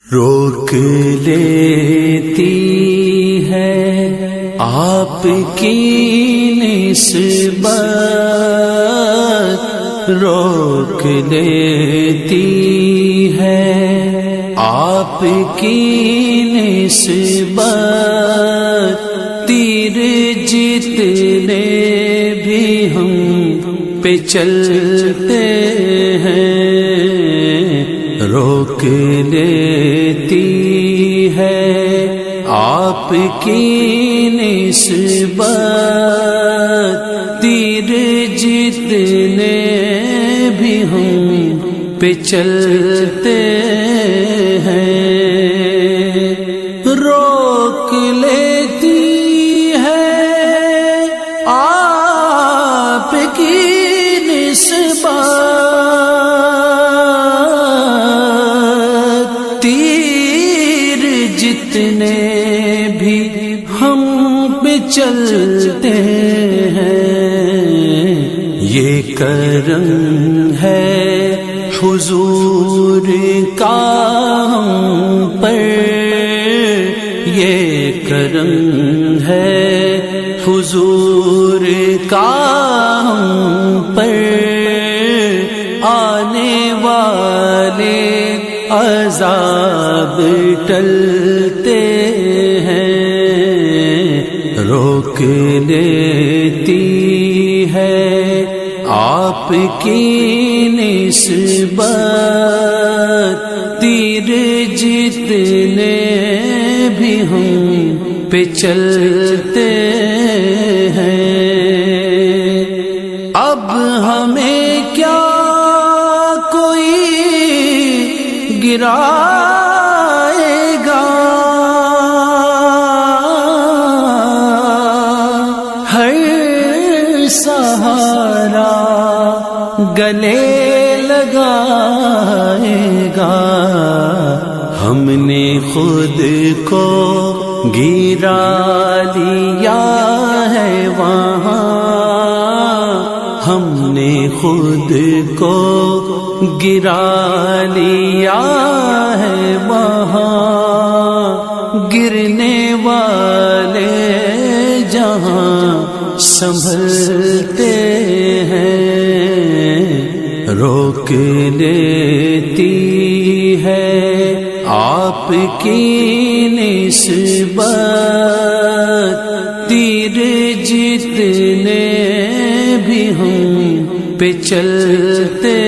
روک لیتی ہے آپ کی نسبت، روک لیتی ہے آپ کی نسبت، تیر جتنے بھی ہم پہ چلتے ہیں، روک لیتی ہے آپ کی نسبت، تیر جتنے بھی ہم پہ چلتے ہیں، روک لیتی ہے آپ کی نسبت، تیر جتنے بھی ہم پہ چلتے ہیں، یہ کرم ہے حضور کا ہم پر، یہ کرم ہے حضور کا ہم پر، آنے والے عذاب ٹلتے ہیں، روک لیتی ہے آپ کی نسبت، تیر جتنے بھی ہم پہ چلتے ہیں، اب ہمیں کیا کوئی گرائے گا، ہر سہارا گلے لگائے گا، ہم نے خود کو گرا لیا ہے وہاں، ہم نے خود کو گرا لیا ہے وہاں، گرنے والے جہاں سنبھلتے ہیں، روک لیتی ہے آپ کی نسبت، تیر جتنے بھی ہم پہ چلتے